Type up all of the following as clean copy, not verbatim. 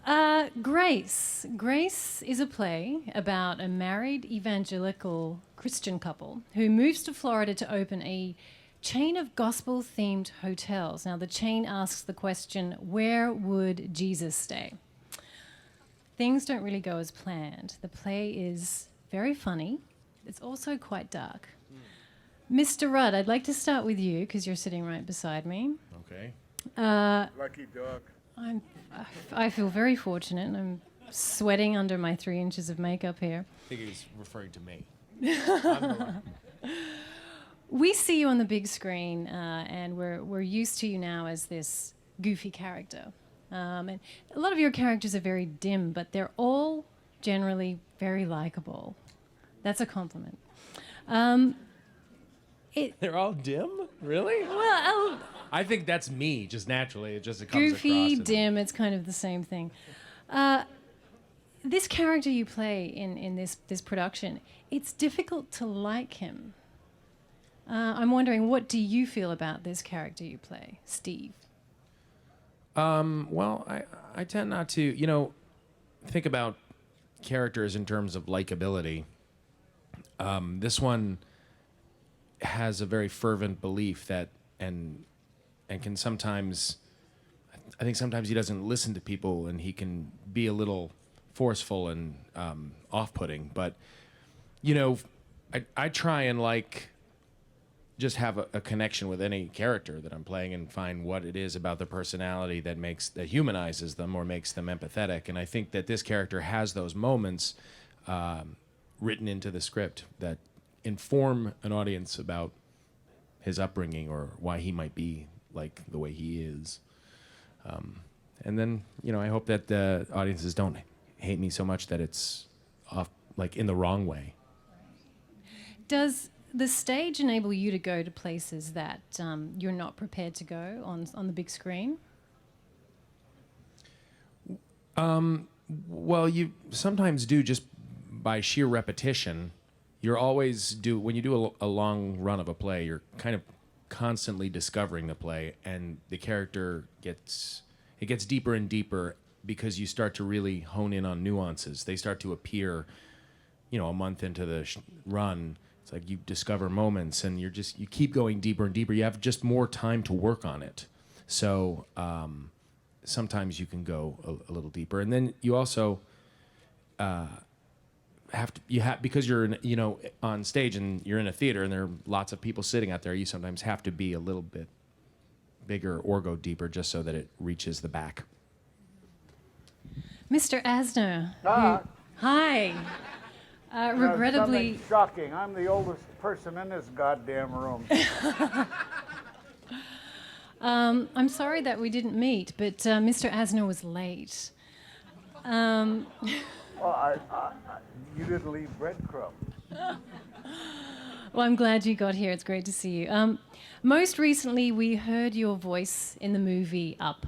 I? Grace. Grace is a play about a married evangelical Christian couple who moves to Florida to open a chain of gospel-themed hotels. Now, the chain asks the question, where would Jesus stay? Things don't really go as planned. The play is very funny. It's also quite dark. Mr. Rudd, I'd like to start with you because you're sitting right beside me. Okay. Lucky dog. I feel very fortunate, and I'm sweating under my 3 inches of makeup here. I think he was referring to me. We see you on the big screen, and we're used to you now as this goofy character. And a lot of your characters are very dim, but they're all generally very likable. That's a compliment. They're all dim? Really? Well, I think that's me, just naturally. It comes goofy, across. dim, it's kind of the same thing. This character you play in this production, it's difficult to like him. I'm wondering, what do you feel about this character you play, Steve? Well, I tend not to, think about characters in terms of likability. This one has a very fervent belief that, and can sometimes, I think sometimes he doesn't listen to people, and he can be a little forceful and off-putting. But, I try and just have a connection with any character that I'm playing and find what it is about the personality that humanizes them or makes them empathetic. And I think that this character has those moments written into the script that inform an audience about his upbringing or why he might be like the way he is. And then, I hope that the audiences don't hate me so much that it's off, in the wrong way. Does the stage enable you to go to places that you're not prepared to go on the big screen? Well, you sometimes do just by sheer repetition. When you do a long run of a play, you're kind of constantly discovering the play, and the character gets deeper and deeper because you start to really hone in on nuances. They start to appear, a month into the run. It's like you discover moments, and you keep going deeper and deeper. You have just more time to work on it. So sometimes you can go a little deeper, and then you also because you're on stage and you're in a theater and there are lots of people sitting out there. You sometimes have to be a little bit bigger or go deeper just so that it reaches the back. Mr. Asner. Ah. Hi. Regrettably, Something shocking. I'm the oldest person in this goddamn room. I'm sorry that we didn't meet, but Mr. Asner was late. Well, you didn't leave breadcrumbs. Well, I'm glad you got here. It's great to see you. Most recently, we heard your voice in the movie Up.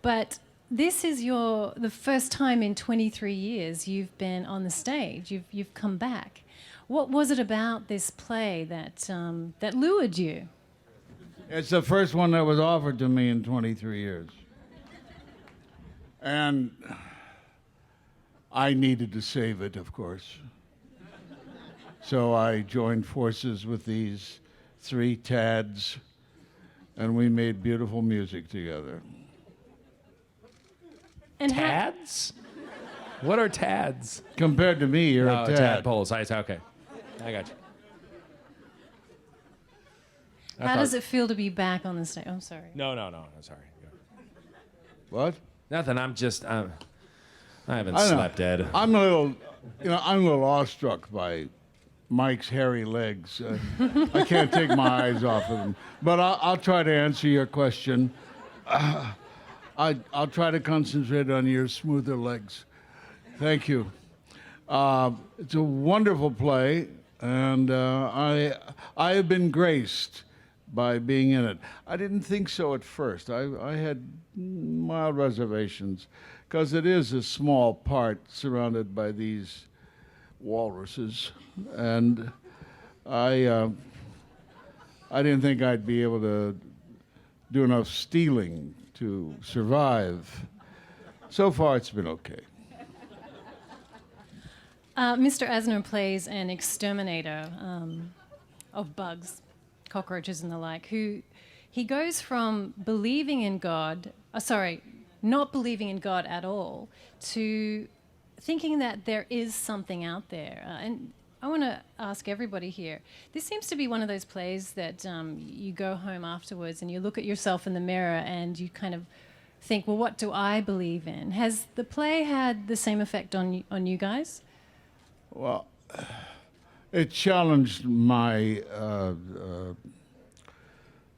But this is the first time in 23 years you've been on the stage. You've come back. What was it about this play that lured you? It's the first one that was offered to me in 23 years. And I needed to save it, of course. So I joined forces with these 3 tads, and we made beautiful music together. And Tads? What are tads? Compared to me, you're a tad. Tadpoles. Okay. I got you. How does it feel to be back on the stage? I'm sorry. No. I'm sorry. What? Nothing. I haven't slept, Ed. I'm a little awestruck by Mike's hairy legs. I can't take my eyes off of him. But I'll try to answer your question. I'll try to concentrate on your smoother legs. Thank you. It's a wonderful play, and I have been graced by being in it. I didn't think so at first. I had mild reservations, because it is a small part surrounded by these walruses, and I didn't think I'd be able to do enough stealing to survive. So far, it's been okay. Mr. Asner plays an exterminator of bugs, cockroaches and the like, who he goes from believing in God, not believing in God at all, to thinking that there is something out there. And I want to ask everybody here, this seems to be one of those plays that you go home afterwards and you look at yourself in the mirror and you kind of think, well, what do I believe in? Has the play had the same effect on you guys? Well, it challenged my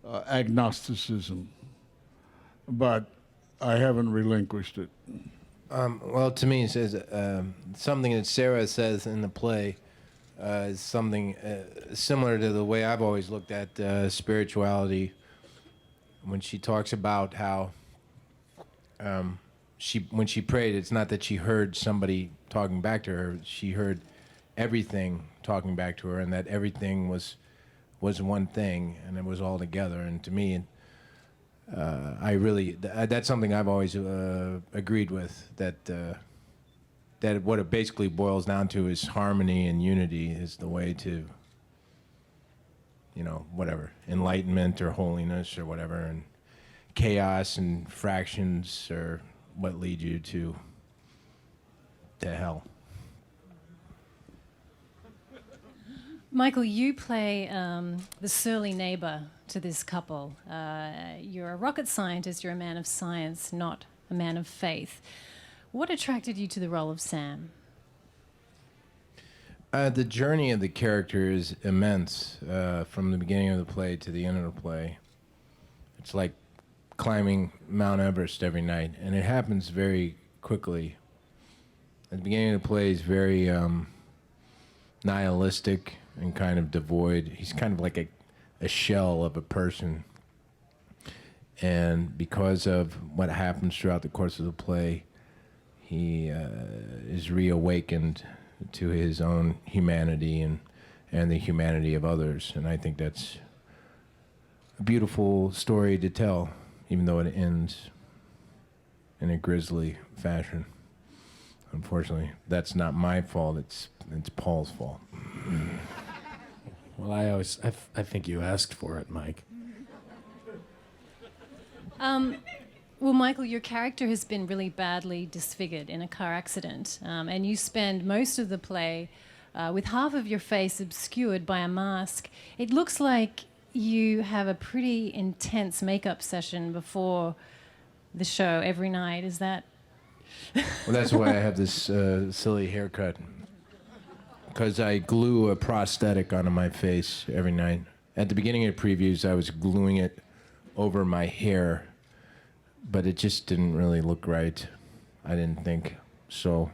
agnosticism, but I haven't relinquished it. Well, to me, it says something that Sarah says in the play is something similar to the way I've always looked at spirituality. When she talks about how when she prayed, it's not that she heard somebody talking back to her; she heard everything talking back to her, and that everything was one thing, and it was all together. And to me, that's something I've always agreed with, that what it basically boils down to is harmony and unity is the way to, whatever, enlightenment or holiness or whatever, and chaos and fractions are what lead you to hell. Michael, you play the surly neighbor to this couple. You're a rocket scientist, you're a man of science, not a man of faith. What attracted you to the role of Sam? The journey of the character is immense, from the beginning of the play to the end of the play. It's like climbing Mount Everest every night, and it happens very quickly. At the beginning of the play, he's very nihilistic and kind of devoid. He's kind of like a shell of a person. And because of what happens throughout the course of the play, he is reawakened to his own humanity and the humanity of others. And I think that's a beautiful story to tell, even though it ends in a grisly fashion. Unfortunately, that's not my fault. It's Paul's fault. Well, I think you asked for it, Mike. Well, Michael, your character has been really badly disfigured in a car accident, and you spend most of the play with half of your face obscured by a mask. It looks like you have a pretty intense makeup session before the show every night. Is that? Well, that's why I have this silly haircut. Because I glue a prosthetic onto my face every night. At the beginning of previews, I was gluing it over my hair, but it just didn't really look right. I didn't think so.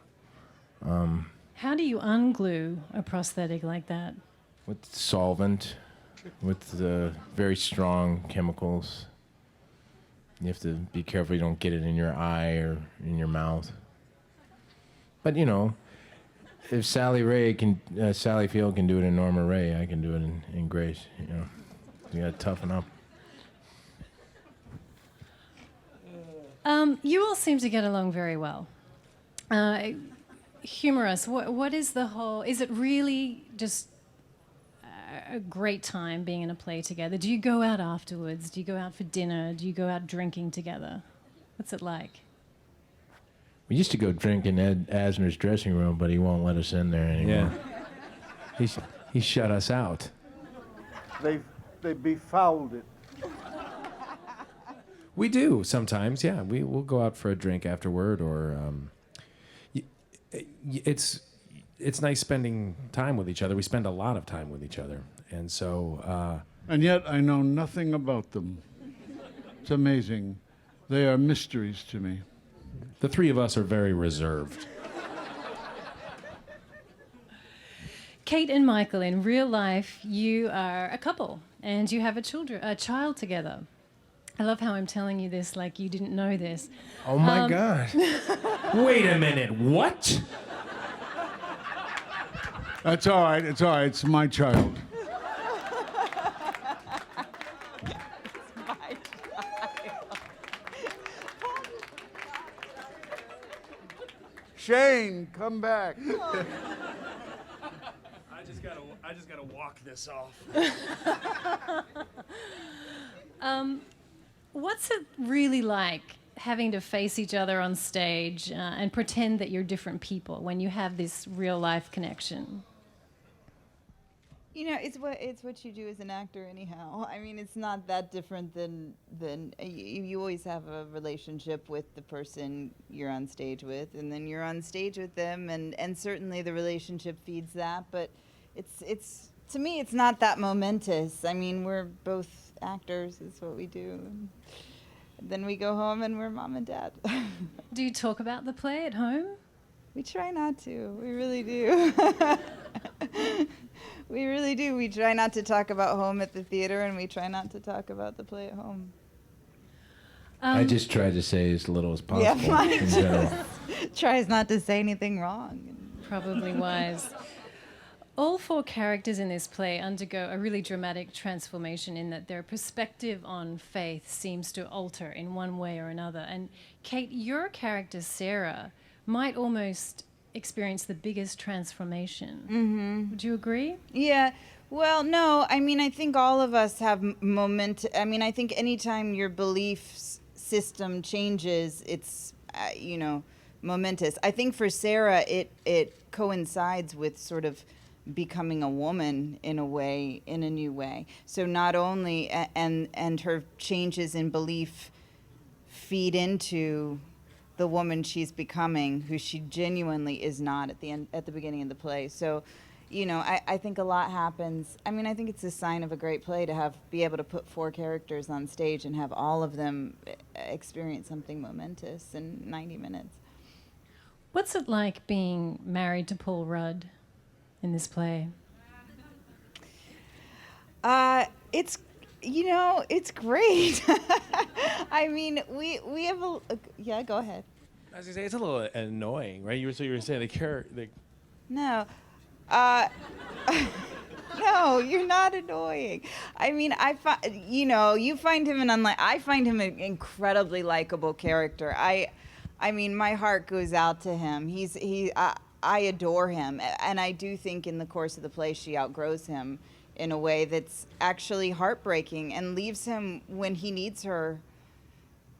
How do you unglue a prosthetic like that? With solvent, with very strong chemicals. You have to be careful you don't get it in your eye or in your mouth. But if Sally Field can do it in Norma Ray, I can do it in Grace. You gotta toughen up. You all seem to get along very well. Humorous. What is the whole? Is it really just a great time being in a play together? Do you go out afterwards? Do you go out for dinner? Do you go out drinking together? What's it like? We used to go drink in Ed Asner's dressing room, but he won't let us in there anymore. Yeah. He shut us out. They befouled it. We do sometimes, yeah. We'll go out for a drink afterward, or it's nice spending time with each other. We spend a lot of time with each other, and so. And yet I know nothing about them. It's amazing. They are mysteries to me. The three of us are very reserved. Kate and Michael, in real life, you are a couple, and you have a child together. I love how I'm telling you this like you didn't know this. Oh my God. Wait a minute, what? That's all right. It's all right. It's my child. Shane, come back. I just gotta walk this off. What's it really like having to face each other on stage and pretend that you're different people when you have this real life connection? You know, it's what you do as an actor, anyhow. I mean, it's not that different than you always have a relationship with the person you're on stage with, and then you're on stage with them, and certainly the relationship feeds that. But it's to me, it's not that momentous. I mean, we're both actors. It's what we do. And then we go home and we're mom and dad. Do you talk about the play at home? We try not to. We really do. We really do. We try not to talk about home at the theater, and we try not to talk about the play at home. I just try to say as little as possible. Yeah, Mike in general. tries not to say anything wrong. Probably wise. All 4 characters in this play undergo a really dramatic transformation in that their perspective on faith seems to alter in one way or another. And Kate, your character, Sarah, might almost experience the biggest transformation. Mm-hmm. Would you agree? Yeah. Well, no. I mean, I think all of us have moment. I mean, I think anytime your belief system changes, it's, momentous. I think for Sarah, it coincides with sort of becoming a woman in a way, in a new way. So not only, and her changes in belief feed into the woman she's becoming, who she genuinely is not at the beginning of the play. So, I think a lot happens. I mean, I think it's a sign of a great play to be able to put 4 characters on stage and have all of them experience something momentous in 90 minutes. What's it like being married to Paul Rudd in this play? It's great. I mean, we have yeah, go ahead. I was gonna say it's a little annoying, right? You were saying the character. No. No, you're not annoying. I mean, you find him I find him an incredibly likable character. I mean, my heart goes out to him. I adore him, and I do think in the course of the play she outgrows him in a way that's actually heartbreaking and leaves him when he needs her.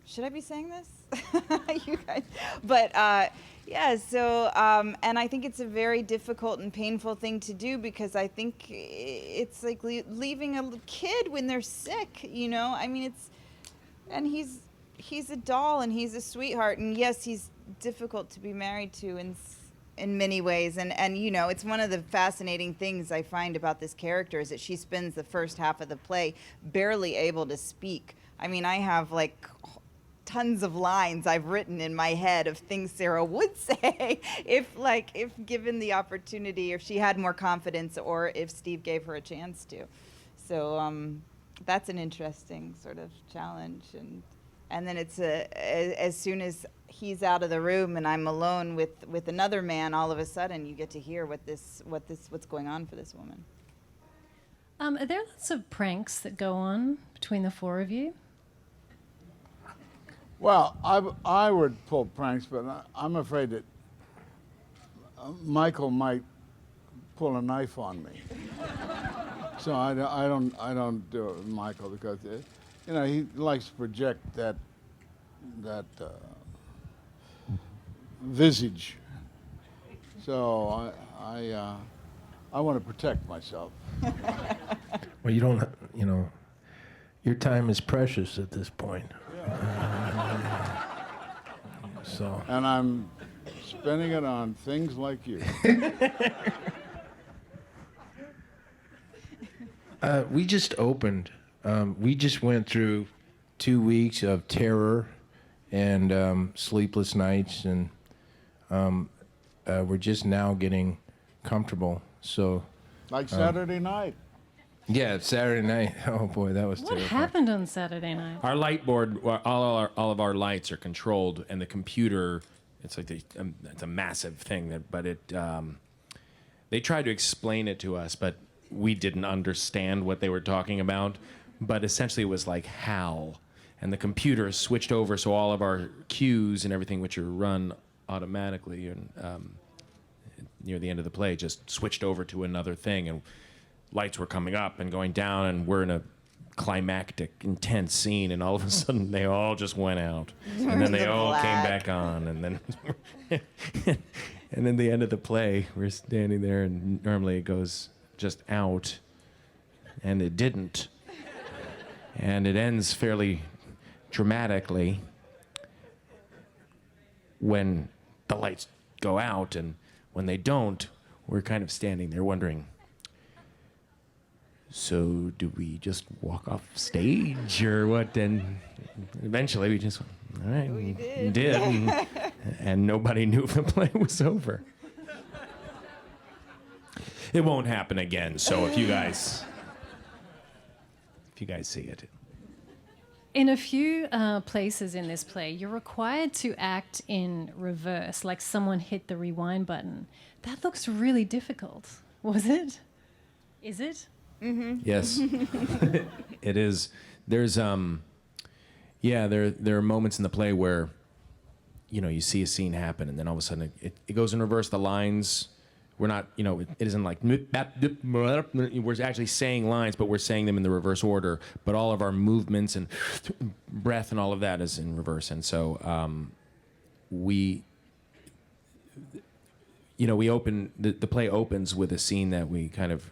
Should I be saying this? You guys. But yeah, so and I think it's a very difficult and painful thing to do, because I think it's like leaving a kid when they're sick, I mean, and he's a doll and he's a sweetheart, and yes, he's difficult to be married to in many ways, and it's one of the fascinating things I find about this character is that she spends the first half of the play barely able to speak. I mean, I have like tons of lines I've written in my head of things Sarah would say if given the opportunity, if she had more confidence, or if Steve gave her a chance to. So that's an interesting sort of challenge, and then it's as soon as he's out of the room and I'm alone with another man, all of a sudden you get to hear what's going on for this woman. Are there lots of pranks that go on between the 4 of you? Well, I would pull pranks, but I'm afraid that Michael might pull a knife on me. So I don't do it with Michael, because he likes to project that visage. So I want to protect myself. Well, you don't, your time is precious at this point. So. And I'm spending it on things like you. We just opened. We just went through 2 weeks of terror and sleepless nights, and we're just now getting comfortable. So, Like Saturday night. yeah, Saturday night. Oh boy, that was What terrible. happened on Saturday night? Our light board, all of our lights are controlled, and the computer, it's like it's a massive thing. But they tried to explain it to us, but we didn't understand what they were talking about. But essentially, it was like HAL, and the computer switched over, so all of our cues and everything, which are run automatically, and near the end of the play, just switched over to another thing, and lights were coming up and going down, and we're in a climactic, intense scene, and all of a sudden they all just went out, and then they all came back on, and then and then the end of the play, we're standing there, and normally it goes just out, and it didn't, and it ends fairly dramatically when the lights go out, and when they don't, we're kind of standing there wondering, so do we just walk off stage or what? And eventually we just, all right, We we did. and nobody knew if the play was over. It won't happen again, so if you guys see it. In a few places in this play, you're required to act in reverse, like someone hit the rewind button. That looks really difficult. Was it? Is it? Yes, it is. There's there are moments in the play where, you see a scene happen, and then all of a sudden it goes in reverse. The lines, we're not, it isn't like we're actually saying lines, but we're saying them in the reverse order. But all of our movements and breath and all of that is in reverse, and so we open the play opens with a scene that we kind of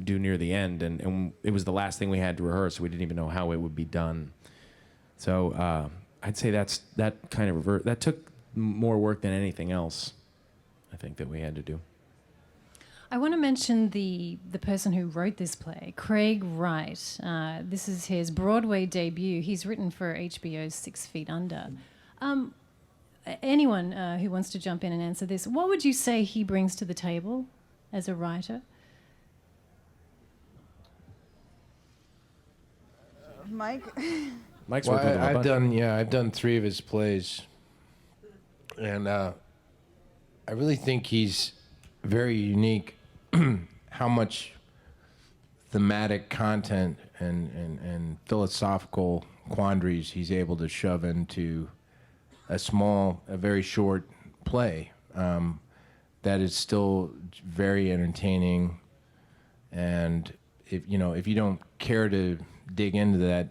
do near the end, and it was the last thing we had to rehearse. So we didn't even know how it would be done. So I'd say that kind of reverse that took more work than anything else, I think, that we had to do. I want to mention the person who wrote this play, Craig Wright. This is his Broadway debut. He's written for HBO's 6 Feet Under. Anyone who wants to jump in and answer this, what would you say he brings to the table as a writer? Mike? Mike's Well, worked with him a bunch. I've done 3 of his plays, and I really think he's very unique. How much thematic content and philosophical quandaries he's able to shove into a very short play that is still very entertaining. And if you don't care to dig into that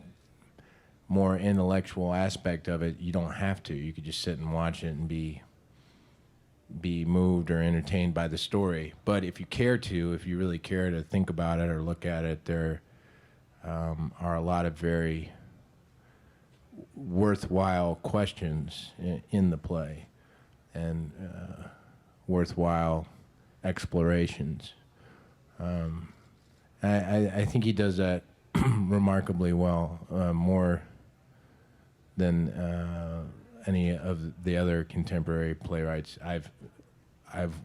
more intellectual aspect of it, you don't have to. You could just sit and watch it and be moved or entertained by the story. But if you really care to think about it or look at it, there are a lot of very worthwhile questions in the play and worthwhile explorations. I think he does that remarkably well, more than any of the other contemporary playwrights I've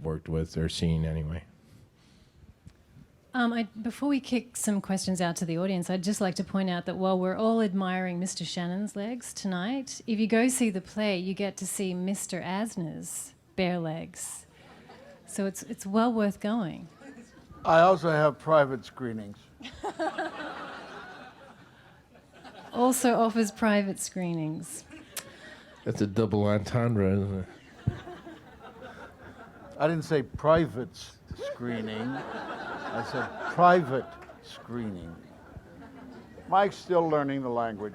worked with or seen anyway. Before we kick some questions out to the audience, I'd just like to point out that while we're all admiring Mr. Shannon's legs tonight, if you go see the play, you get to see Mr. Asner's bare legs. So it's well worth going. I also have private screenings. Also offers private screenings. That's a double entendre, isn't it? I didn't say private screening. I said private screening. Mike's still learning the language.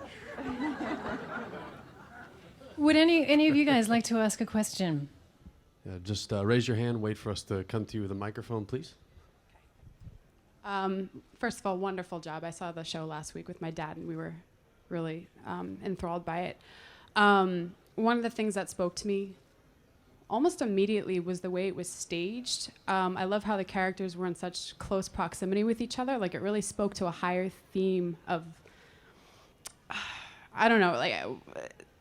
Would any of you guys like to ask a question? Yeah, just raise your hand, wait for us to come to you with a microphone, please. First of all, wonderful job. I saw the show last week with my dad, and we were really enthralled by it. One of the things that spoke to me almost immediately was the way it was staged. I love how the characters were in such close proximity with each other. Like, it really spoke to a higher theme of, I don't know, like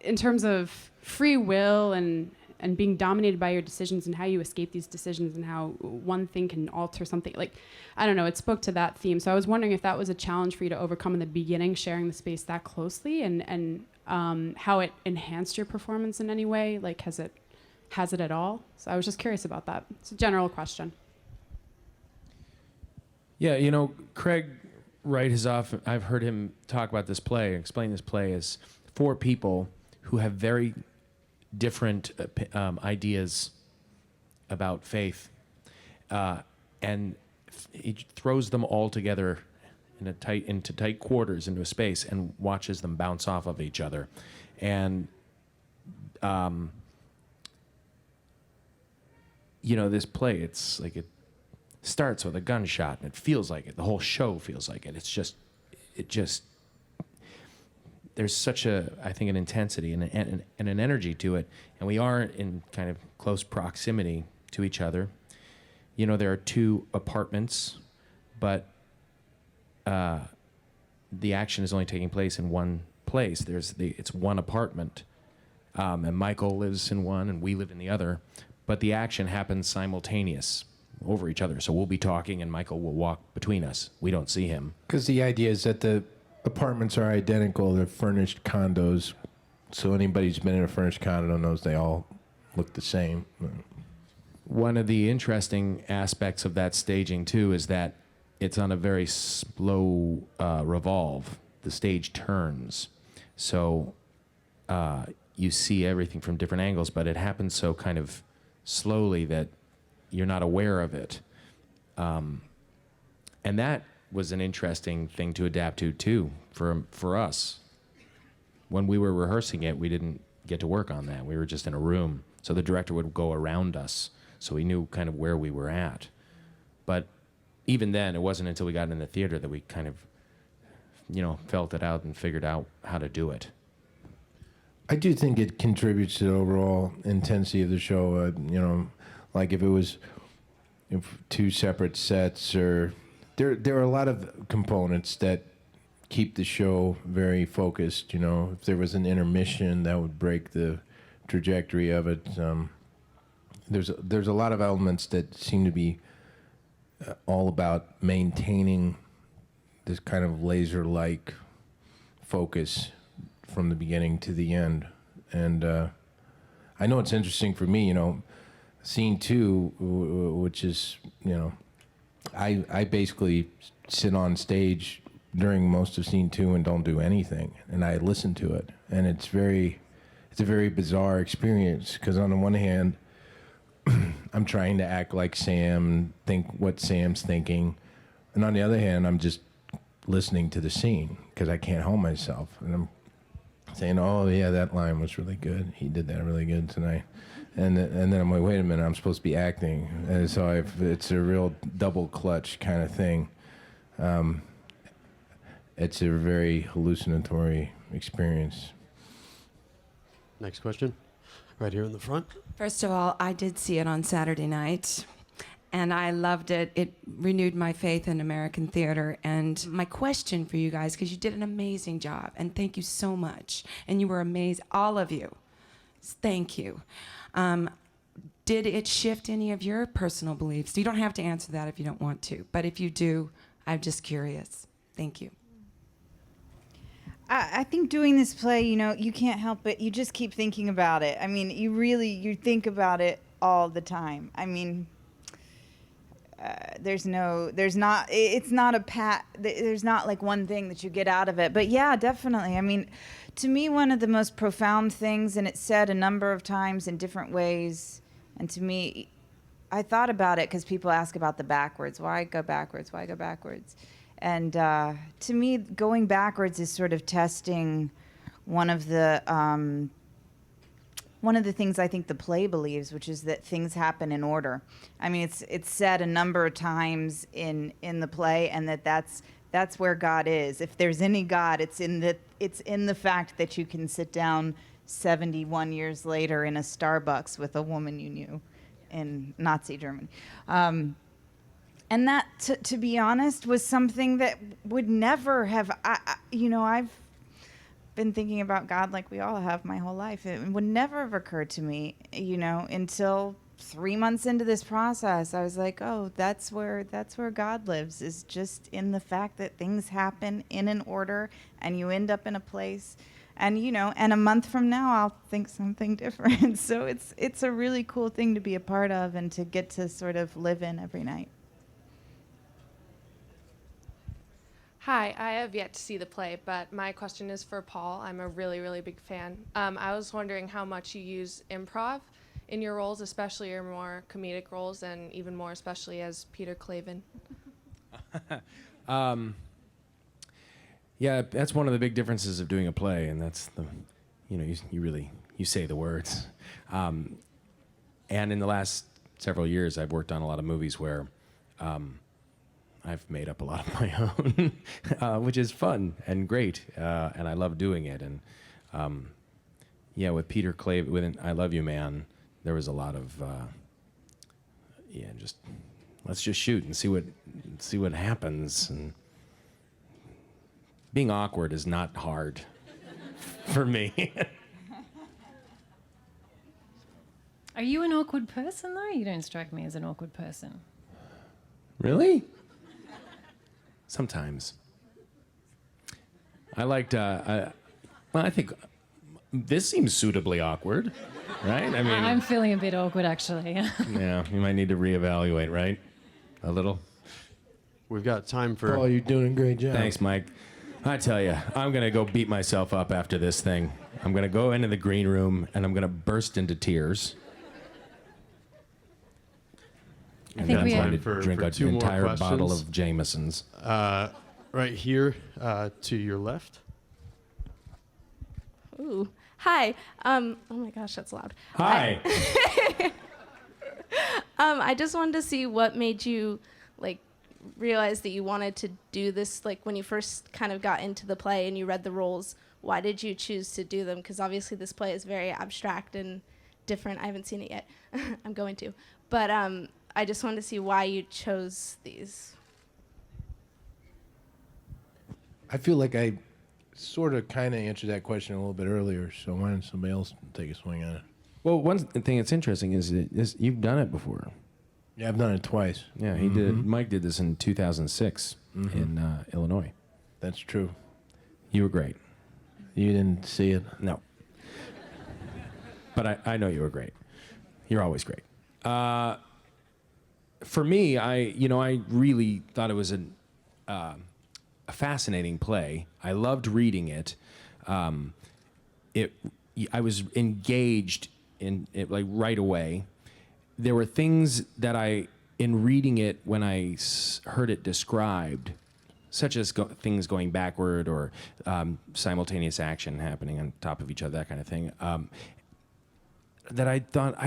in terms of free will and being dominated by your decisions and how you escape these decisions and how one thing can alter something. Like, I don't know, it spoke to that theme. So I was wondering if that was a challenge for you to overcome in the beginning, sharing the space that closely, and how it enhanced your performance in any way. Like, has it at all? So I was just curious about that. It's a general question. Yeah, Craig Wright has often, I've heard him talk about this play, explain this play as 4 people who have very different ideas about faith, and he throws them all together into tight quarters into a space and watches them bounce off of each other, and this play, it's like it starts with a gunshot and it feels like it. The whole show feels like it. There's such I think, an intensity and an energy to it, and we are in kind of close proximity to each other. There are two apartments, but the action is only taking place in one place. It's one apartment, and Michael lives in one, and we live in the other, but the action happens simultaneous over each other. So we'll be talking, and Michael will walk between us. We don't see him. Because the idea is that the apartments are identical. They're furnished condos. So anybody who's been in a furnished condo knows they all look the same. One of the interesting aspects of that staging, too, is that it's on a very slow revolve. The stage turns. So you see everything from different angles, but it happens so kind of slowly that you're not aware of it. And that was an interesting thing to adapt to, too, for us. When we were rehearsing it, we didn't get to work on that. We were just in a room. So the director would go around us, so we knew kind of where we were at. But even then, it wasn't until we got in the theater that we kind of, felt it out and figured out how to do it. I do think it contributes to the overall intensity of the show. Like if two separate sets, or there are a lot of components that keep the show very focused. If there was an intermission, that would break the trajectory of it. There's a lot of elements that seem to be all about maintaining this kind of laser-like focus from the beginning to the end. And I know it's interesting for me, scene 2, which is, I basically sit on stage during most of scene 2 and don't do anything, and I listen to it, and it's a very bizarre experience, because on the one hand, I'm trying to act like Sam, think what Sam's thinking, and on the other hand, I'm just listening to the scene because I can't help myself, and I'm saying, "Oh yeah, that line was really good. He did that really good tonight." And then I'm like, "Wait a minute, I'm supposed to be acting," and so it's a real double clutch kind of thing. It's a very hallucinatory experience. Next question, right here in the front. First of all, I did see it on Saturday night, and I loved it. It renewed my faith in American theater. And my question for you guys, because you did an amazing job, and thank you so much, and you were amazing, all of you. Thank you. Did it shift any of your personal beliefs? You don't have to answer that if you don't want to, but if you do, I'm just curious. Thank you. I think doing this play, you can't help it. You just keep thinking about it. I mean, you think about it all the time. I mean, there's not like one thing that you get out of it. But yeah, definitely. I mean, to me, one of the most profound things, and it's said a number of times in different ways, and to me, I thought about it because people ask about the backwards. Why go backwards? Why go backwards? And to me, going backwards is sort of testing one of the things I think the play believes, which is that things happen in order. I mean, it's said a number of times in the play, and that's where God is. If there's any God, it's in the fact that you can sit down 71 years later in a Starbucks with a woman you knew in Nazi Germany. And that, to be honest, was something that would never have, I've been thinking about God like we all have my whole life. It would never have occurred to me, until 3 months into this process. I was like, oh, that's where God lives, is just in the fact that things happen in an order and you end up in a place. And, and a month from now, I'll think something different. So it's a really cool thing to be a part of and to get to sort of live in every night. Hi, I have yet to see the play, but my question is for Paul. I'm a really, really big fan. I was wondering how much you use improv in your roles, especially your more comedic roles, and even more especially as Peter Clavin. Yeah, that's one of the big differences of doing a play, and that's the, you say the words. And in the last several years, I've worked on a lot of movies where I've made up a lot of my own, which is fun and great, and I love doing it. And with Peter Clavin, with I Love You Man, there was a lot of just let's just shoot and see what happens. And being awkward is not hard for me. Are you an awkward person, though? You don't strike me as an awkward person. Really? Sometimes. I liked. I think this seems suitably awkward, right? I mean, I'm feeling a bit awkward, actually. yeah, you might need to reevaluate, right? A little. We've got time for. Paul, you're doing a great job. Thanks, Mike. I tell you, I'm gonna go beat myself up after this thing. I'm gonna go into the green room and I'm gonna burst into tears. I think we going have to drink an two more entire bottle questions. of Jameson's. Right here to your left. Ooh. Hi. Oh my gosh, that's loud. Hi. I just wanted to see what made you realize that you wanted to do this, when you first kind of got into the play and you read the roles. Why did you choose to do them? Because obviously this play is very abstract and different. I haven't seen it yet. I'm going to. But I just wanted to see why you chose these. I feel like I sort of kind of answered that question a little bit earlier, so why don't somebody else take a swing at it? Well, one thing that's interesting is that you've done it before. Yeah, I've done it twice. Yeah, he did. Mike did this in 2006 in Illinois. That's true. You were great. You didn't see it? No. But I know you were great. You're always great. For me, I really thought it was a fascinating play. I loved reading it. I was engaged in it right away. There were things that in reading it, when I heard it described, such as things going backward or simultaneous action happening on top of each other, that kind of thing, that I thought,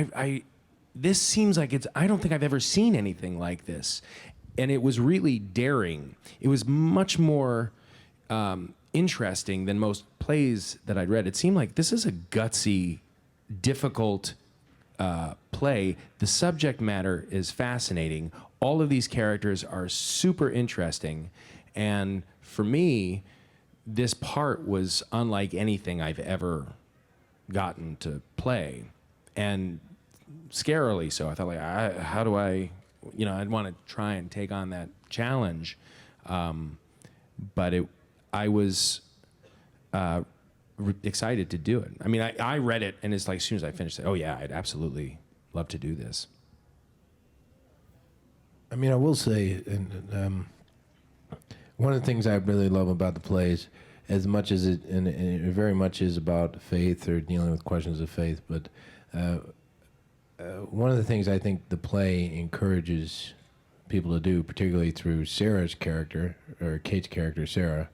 this seems like I don't think I've ever seen anything like this. And it was really daring. It was much more interesting than most plays that I'd read. It seemed like this is a gutsy, difficult play. The subject matter is fascinating. All of these characters are super interesting. And for me, this part was unlike anything I've ever gotten to play. And scarily so. I thought, how do I, I'd want to try and take on that challenge. But I was excited to do it. I mean, I read it, and it's like, as soon as I finished it, oh yeah, I'd absolutely love to do this. I mean, I will say, and one of the things I really love about the plays, as much as it very much is about faith or dealing with questions of faith, but one of the things I think the play encourages people to do, particularly through Sarah's character, or Kate's character, Sarah,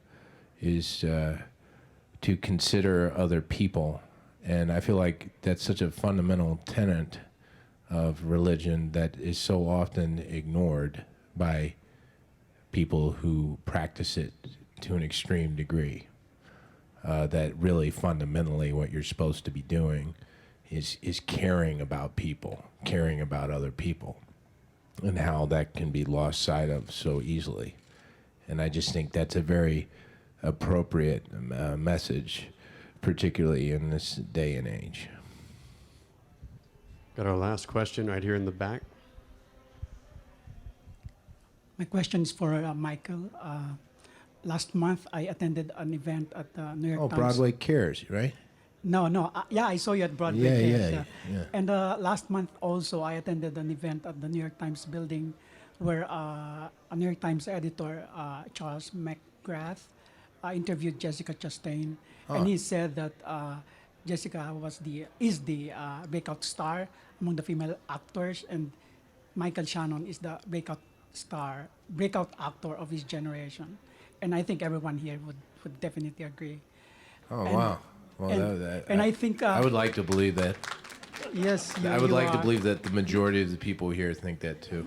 is to consider other people. And I feel like that's such a fundamental tenet of religion that is so often ignored by people who practice it to an extreme degree. That really fundamentally what you're supposed to be doing is caring about people, caring about other people, and how that can be lost sight of so easily. And I just think that's a very appropriate message, particularly in this day and age. Got our last question right here in the back. My question is for Michael. Last month, I attended an event at the New York Times. Broadway Cares, right? No. Yeah, I saw you at Broadway. Yeah. And last month also, I attended an event at the New York Times building where a New York Times editor, Charles McGrath interviewed Jessica Chastain, and he said that Jessica is the breakout star among the female actors, and Michael Shannon is the breakout actor of his generation. And I think everyone here would definitely agree. Oh, And- wow. Well, and I think I would like to believe that. yes, I would you like to are. believe that the majority of the people here think that too.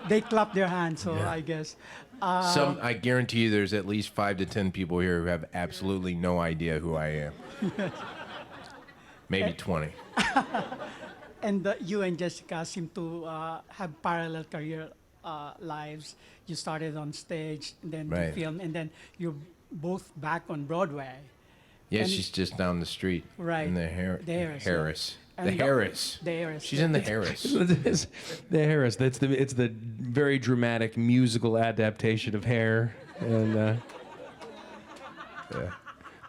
They clap their hands, so Yeah. I guess. I guarantee you there's at least 5 to 10 people here who have absolutely no idea who I am. Maybe 20. And you and Jessica seem to have parallel career lives. You started on stage, and then to Right. film, and then you're both back on Broadway. Yeah, And- she's just down the street. Right. In the The Harris, yeah. Harris. And The the- Harris. the Harris, She's yeah. in the Harris. The Harris. It's the very dramatic musical adaptation of Hair. And Yeah.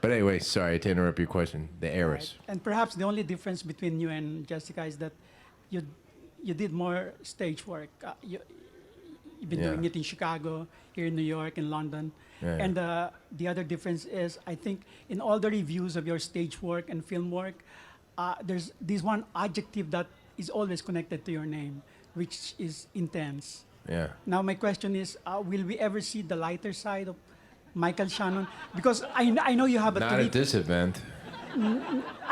But anyway, sorry to interrupt your question. The Harris. And perhaps the only difference between you and Jessica is that you did more stage work. You've been Yeah. doing it in Chicago, here in New York, in London. Yeah, yeah. And the other difference is, I think, in all the reviews of your stage work and film work, there's this one adjective that is always connected to your name, which is intense. Yeah. Now, my question is, will we ever see the lighter side of Michael Shannon? Because I know you have a Not terrific, at this event.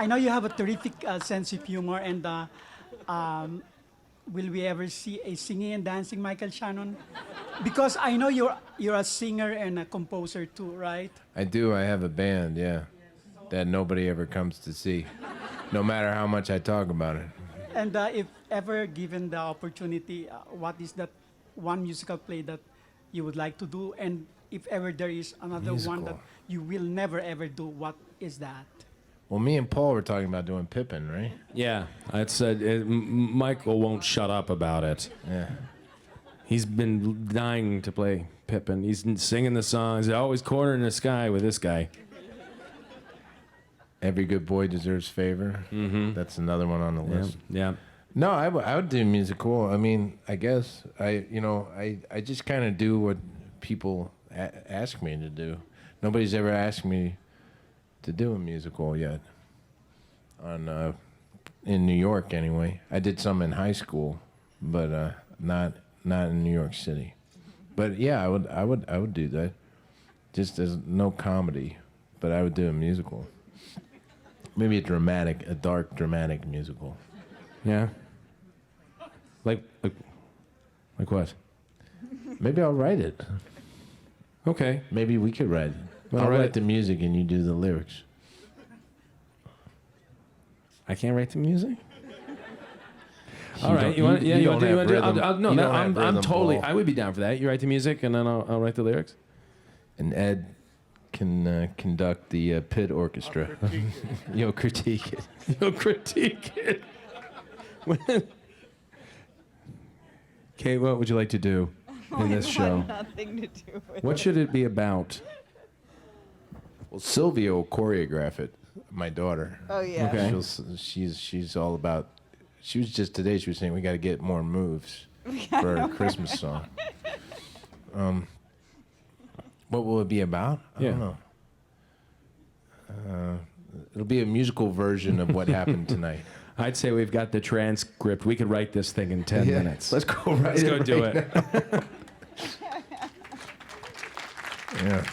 I know you have a terrific sense of humor, and will we ever see a singing and dancing Michael Shannon? Because I know you're a singer and a composer too, right? I do. I have a band, yeah. That nobody ever comes to see. No matter how much I talk about it. And if ever given the opportunity, what is that one musical play that you would like to do? And if ever there is another one that Musical. you will never ever do, what is that? Well, me and Paul were talking about doing Pippin, right? yeah, it's Michael won't shut up about it. Yeah. He's been dying to play Pippin. He's singing the songs. He's always corner in the sky with this guy. Every good boy deserves favor. Mm-hmm. That's another one on the Yeah, list. yeah. No, I would do musical. I mean, I guess I just kind of do what people ask me to do. Nobody's ever asked me to do a musical yet. In New York, anyway. I did some in high school, but not in New York City. But yeah, I would do that. Just as no comedy, but I would do a musical. Maybe a dark dramatic musical. Yeah. Like what? Maybe I'll write it. Okay. Maybe we could write it. Well, I'll write write it. the music and you do the lyrics. I can't write the music. All You right, don't- you want? you- Yeah, you you want don't to? have No, rhythm. no, You no. don't have I'm rhythm, totally. Paul. I would be down for that. You write the music, and then I'll write the lyrics. And Ed can conduct the pit orchestra. You'll critique it. You'll critique it. Kate, what would you like to do in this show? Nothing to do with What should it be about? Well, Sylvia will choreograph it. My daughter. Oh yeah. Okay. She's all about. She was just today. She was saying we got to get more moves for our Christmas song. What will it be about? I don't know. It'll be a musical version of what happened tonight. I'd say we've got the transcript. We could write this thing in 10 minutes. Let's go right. Let's go do it. Yeah.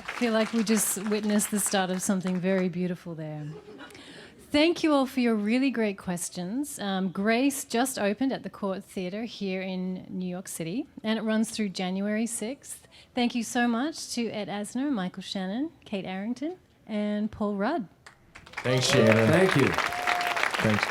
I feel like we just witnessed the start of something very beautiful there. Thank you all for your really great questions. Grace just opened at the Court Theatre here in New York City, and it runs through January 6th. Thank you so much to Ed Asner, Michael Shannon, Kate Arrington, and Paul Rudd. Thanks, Shannon. Thank you. Thanks.